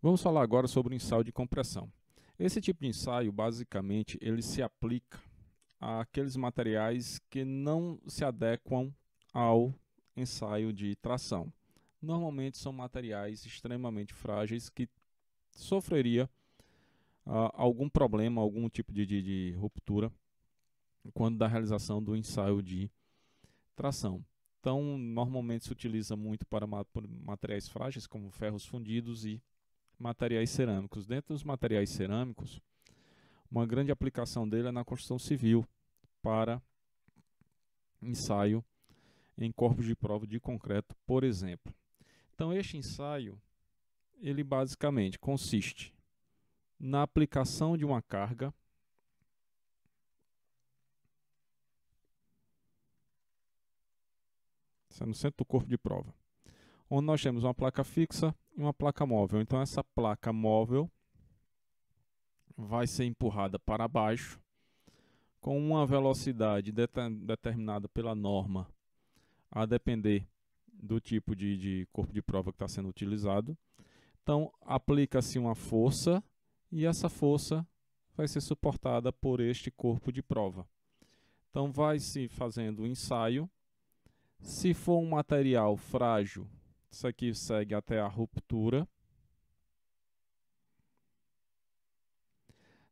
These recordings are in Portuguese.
Vamos falar agora sobre o ensaio de compressão. Esse tipo de ensaio, basicamente, ele se aplica àqueles materiais que não se adequam ao ensaio de tração. Normalmente são materiais extremamente frágeis que sofreria algum problema, algum tipo de ruptura quando da realização do ensaio de tração. Então, normalmente se utiliza muito para materiais frágeis, como ferros fundidos e materiais cerâmicos. Dentro dos materiais cerâmicos, uma grande aplicação dele é na construção civil para ensaio em corpos de prova de concreto, por exemplo. Então, este ensaio, ele basicamente consiste na aplicação de uma carga no centro do corpo de prova, onde nós temos uma placa fixa e uma placa móvel. Então, essa placa móvel vai ser empurrada para baixo com uma velocidade determinada pela norma, a depender do tipo de corpo de prova que está sendo utilizado. Então, aplica-se uma força e essa força vai ser suportada por este corpo de prova. Então, vai-se fazendo o ensaio. Se for um material frágil, isso aqui segue até a ruptura.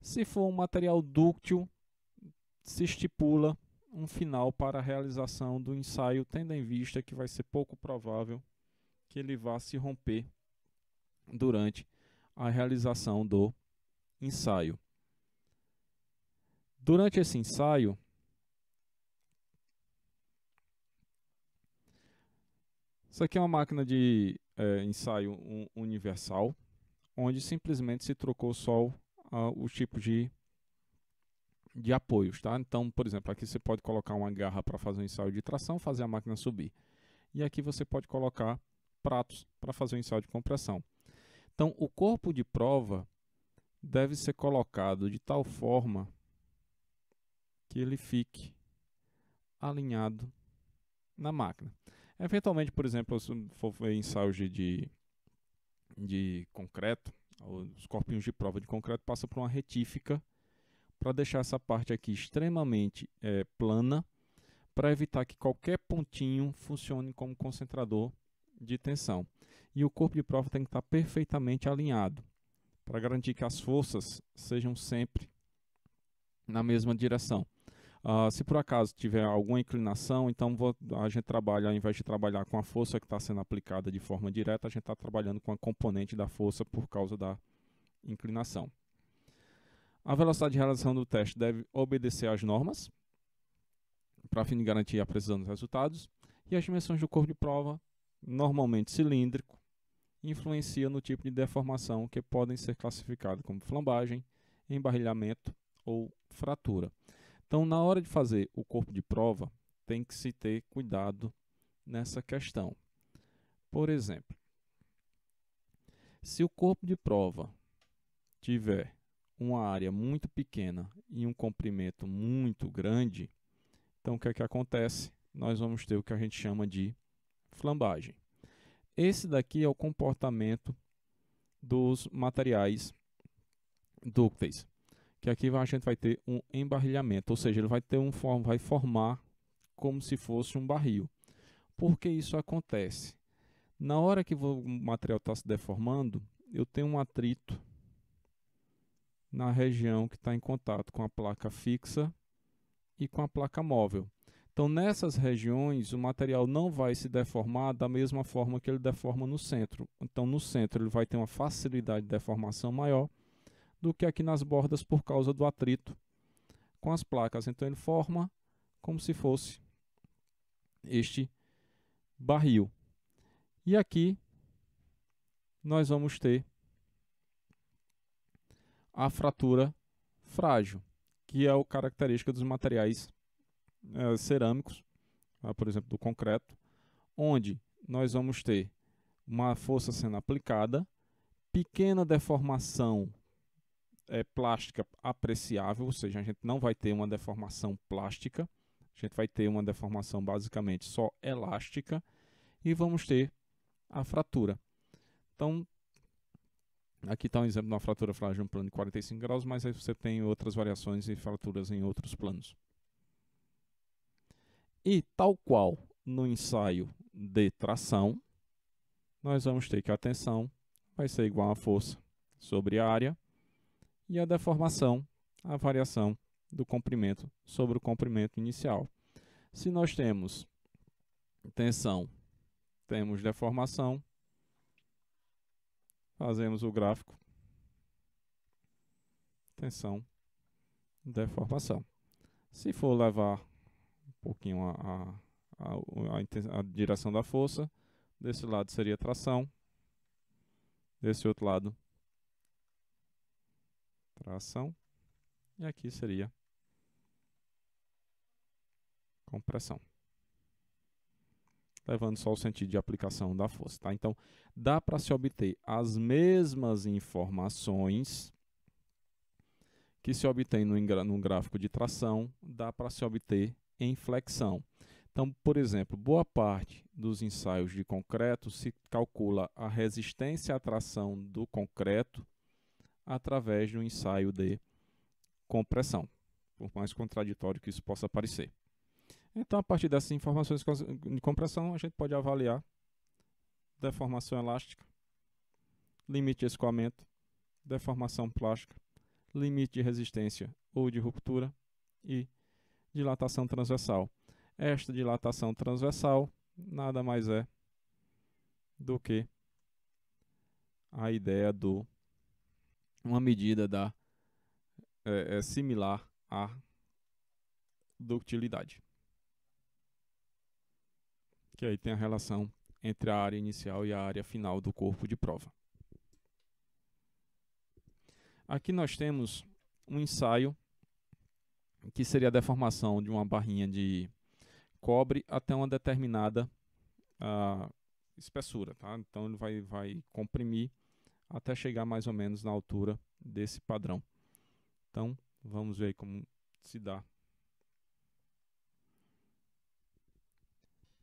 Se for um material dúctil, se estipula um final para a realização do ensaio, tendo em vista que vai ser pouco provável que ele vá se romper durante a realização do ensaio. Durante esse ensaio, isso aqui é uma máquina de ensaio universal, onde simplesmente se trocou só os tipos de apoios, tá? Então, por exemplo, aqui você pode colocar uma garra para fazer um ensaio de tração, fazer a máquina subir. E aqui você pode colocar pratos para fazer um ensaio de compressão. Então, o corpo de prova deve ser colocado de tal forma que ele fique alinhado na máquina. Eventualmente, por exemplo, se for ver ensaios de concreto, os corpinhos de prova de concreto passam por uma retífica para deixar essa parte aqui extremamente plana, para evitar que qualquer pontinho funcione como concentrador de tensão. E o corpo de prova tem que estar perfeitamente alinhado, para garantir que as forças sejam sempre na mesma direção. Se por acaso tiver alguma inclinação, então a gente trabalha, ao invés de trabalhar com a força que está sendo aplicada de forma direta, a gente está trabalhando com a componente da força por causa da inclinação. A velocidade de realização do teste deve obedecer às normas, para fim de garantir a precisão dos resultados, e as dimensões do corpo de prova, normalmente cilíndrico, influenciam no tipo de deformação que podem ser classificadas como flambagem, embarrilhamento ou fratura. Então, na hora de fazer o corpo de prova, tem que se ter cuidado nessa questão. Por exemplo, se o corpo de prova tiver uma área muito pequena e um comprimento muito grande, então o que é que acontece? Nós vamos ter o que a gente chama de flambagem. Esse daqui é o comportamento dos materiais dúcteis, que aqui a gente vai ter um embarrilhamento, ou seja, ele vai ter vai formar como se fosse um barril. Por que isso acontece? Na hora que o material está se deformando, eu tenho um atrito na região que está em contato com a placa fixa e com a placa móvel. Então, nessas regiões, o material não vai se deformar da mesma forma que ele deforma no centro. Então, no centro, ele vai ter uma facilidade de deformação maior do que aqui nas bordas por causa do atrito com as placas. Então, ele forma como se fosse este barril. E aqui nós vamos ter a fratura frágil, que é a característica dos materiais cerâmicos, por exemplo, do concreto, onde nós vamos ter uma força sendo aplicada, pequena deformação plástica apreciável, ou seja, a gente não vai ter uma deformação plástica, a gente vai ter uma deformação basicamente só elástica, e vamos ter a fratura. Então, Aqui está um exemplo de uma fratura frágil de um plano de 45 graus, mas aí você tem outras variações e fraturas em outros planos. E tal qual no ensaio de tração, nós vamos ter que a tensão vai ser igual à força sobre a área e a deformação, a variação do comprimento sobre o comprimento inicial. Se nós temos tensão, temos deformação, fazemos o gráfico tensão, deformação. Se for levar um pouquinho a direção da força, desse lado seria tração, desse outro lado tração, e aqui seria compressão, levando só o sentido de aplicação da força. Tá? Então, dá para se obter as mesmas informações que se obtém no gráfico de tração, dá para se obter em flexão. Então, por exemplo, boa parte dos ensaios de concreto se calcula a resistência à tração do concreto através do ensaio de compressão, por mais contraditório que isso possa parecer. Então, a partir dessas informações de compressão, a gente pode avaliar deformação elástica, limite de escoamento, deformação plástica, limite de resistência ou de ruptura e dilatação transversal. Esta dilatação transversal nada mais é do que a ideia do uma medida similar à ductilidade, que aí tem a relação entre a área inicial e a área final do corpo de prova. Aqui nós temos um ensaio que seria a deformação de uma barrinha de cobre até uma determinada espessura. Tá? Então ele vai comprimir até chegar mais ou menos na altura desse padrão. Então vamos ver como se dá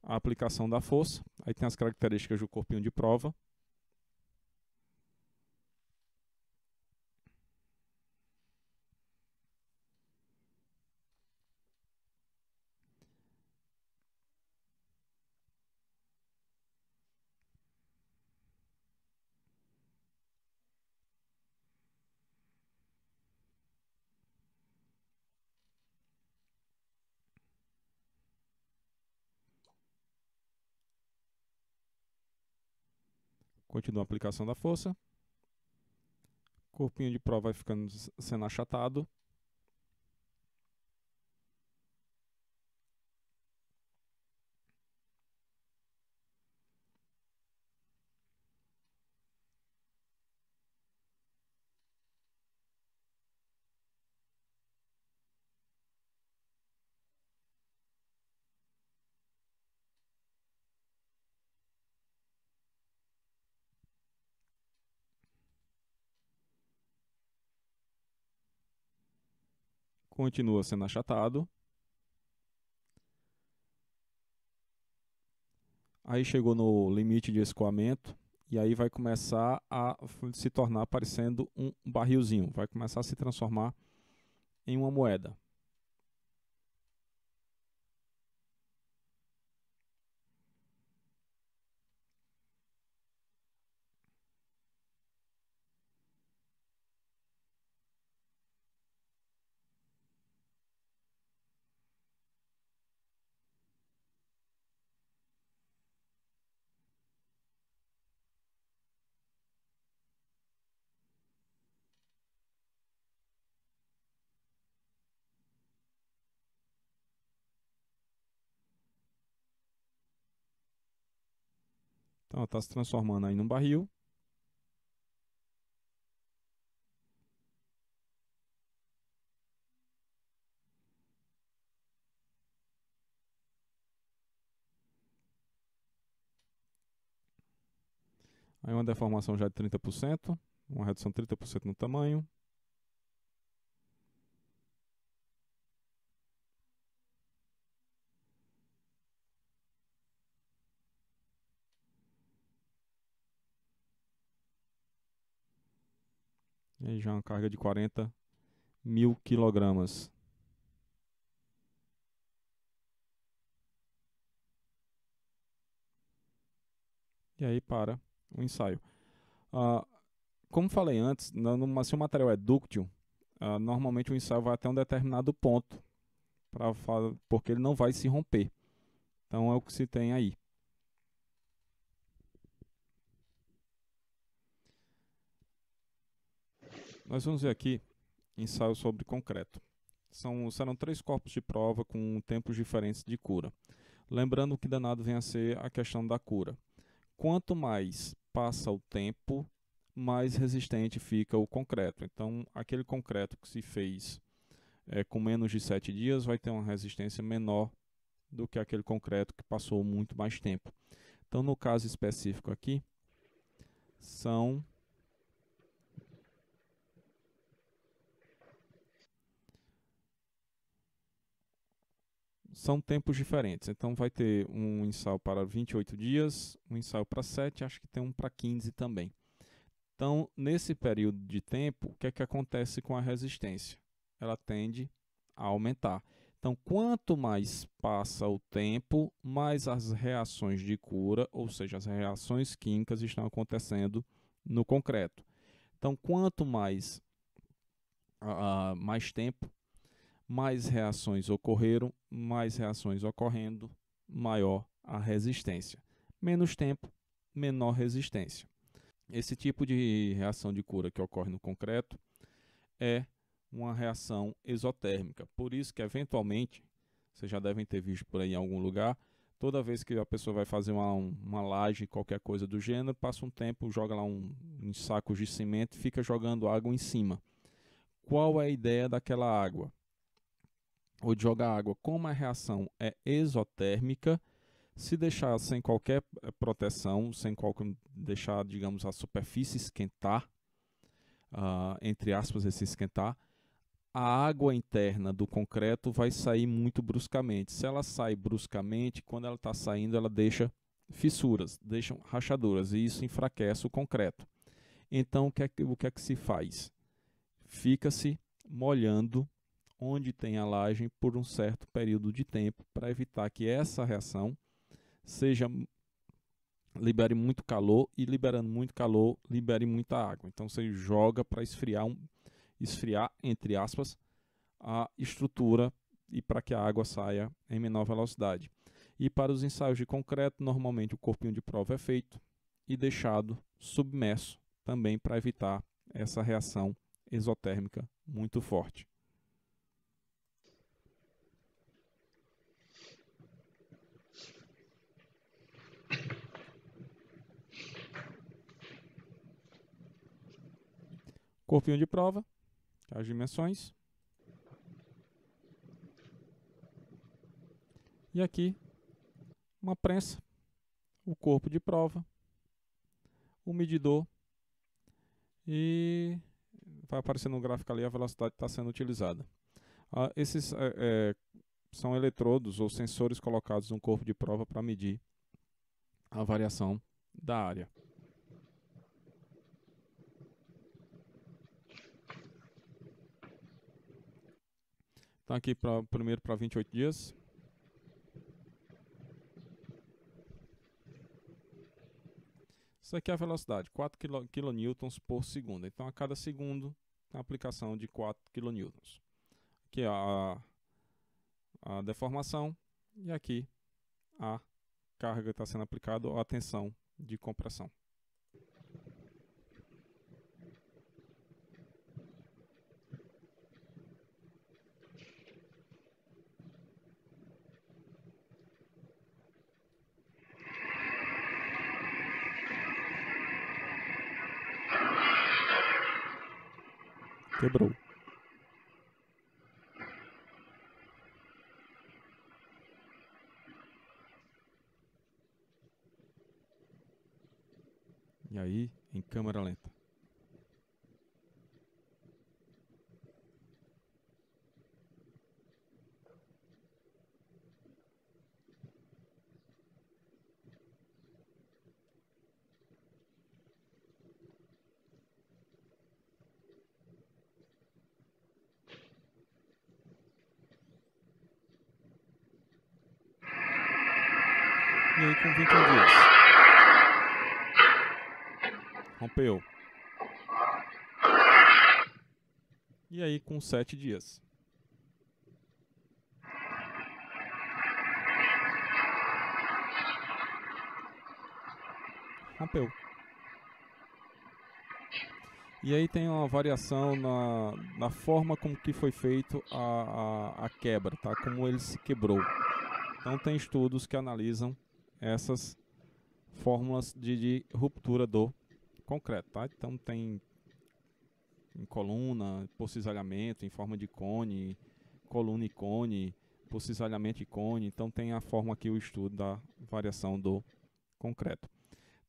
a aplicação da força. Aí tem as características do corpinho de prova. Continua a aplicação da força. Corpinho de prova vai ficando sendo achatado. Continua sendo achatado. Aí chegou no limite de escoamento e aí vai começar a se tornar parecendo um barrilzinho. Vai começar a se transformar em uma moeda. Então, está se transformando aí num barril. Aí uma deformação já de 30%, uma redução de 30% no tamanho. Aí já uma carga de 40.000 quilogramas. E aí para o ensaio. Ah, como falei antes, se o material é dúctil, normalmente o ensaio vai até um determinado ponto, porque ele não vai se romper. Então é o que se tem aí. Nós vamos ver aqui ensaio sobre concreto. Serão 3 corpos de prova com tempos diferentes de cura. Lembrando que danado vem a ser a questão da cura. Quanto mais passa o tempo, mais resistente fica o concreto. Então, aquele concreto que se fez com menos de 7 dias vai ter uma resistência menor do que aquele concreto que passou muito mais tempo. Então, no caso específico aqui, são tempos diferentes. Então, vai ter um ensaio para 28 dias, um ensaio para 7, acho que tem um para 15 também. Então, nesse período de tempo, o que é que acontece com a resistência? Ela tende a aumentar. Então, quanto mais passa o tempo, mais as reações de cura, ou seja, as reações químicas estão acontecendo no concreto. Então, quanto mais tempo, mais reações ocorreram, mais reações ocorrendo, maior a resistência. Menos tempo, menor resistência. Esse tipo de reação de cura que ocorre no concreto é uma reação exotérmica. Por isso que, eventualmente, vocês já devem ter visto por aí em algum lugar, toda vez que a pessoa vai fazer uma laje, qualquer coisa do gênero, passa um tempo, joga lá uns sacos de cimento e fica jogando água em cima. Qual é a ideia daquela água? Ou de jogar água? Como a reação é exotérmica, se deixar sem qualquer proteção, deixar, digamos, a superfície esquentar, entre aspas, esse esquentar, a água interna do concreto vai sair muito bruscamente. Se ela sai bruscamente, quando ela está saindo, ela deixa fissuras, deixa rachaduras, e isso enfraquece o concreto. Então, o que é que se faz? Fica-se molhando onde tem a laje por um certo período de tempo, para evitar que essa reação libere muito calor, e liberando muito calor, libere muita água. Então você joga para esfriar, entre aspas, a estrutura e para que a água saia em menor velocidade. E para os ensaios de concreto, normalmente o corpinho de prova é feito e deixado submerso, também para evitar essa reação exotérmica muito forte. Corpinho de prova, as dimensões. E aqui, uma prensa, o corpo de prova, o medidor, e vai aparecer no gráfico ali a velocidade que está sendo utilizada. Esses são eletrodos ou sensores colocados no corpo de prova para medir a variação da área. Então aqui primeiro para 28 dias. Isso aqui é a velocidade, 4 kN por segundo. Então a cada segundo tem a aplicação de 4 kN. Aqui a deformação e aqui a carga está sendo aplicada ou a tensão de compressão. Quebrou. E aí, em câmera lenta. com 21 dias. Rompeu. E aí com 7 dias. Rompeu. E aí tem uma variação na forma como que foi feito a quebra, tá? Como ele se quebrou. Então tem estudos que analisam essas fórmulas de ruptura do concreto, tá? Então tem em coluna, por cisalhamento, em forma de cone, coluna e cone, por cisalhamento e cone. Então tem a forma aqui, o estudo da variação do concreto.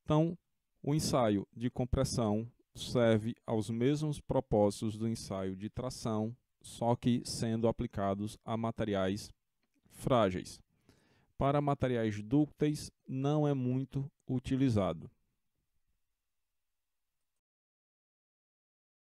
Então, o ensaio de compressão serve aos mesmos propósitos do ensaio de tração, só que sendo aplicados a materiais frágeis. Para materiais dúcteis não é muito utilizado.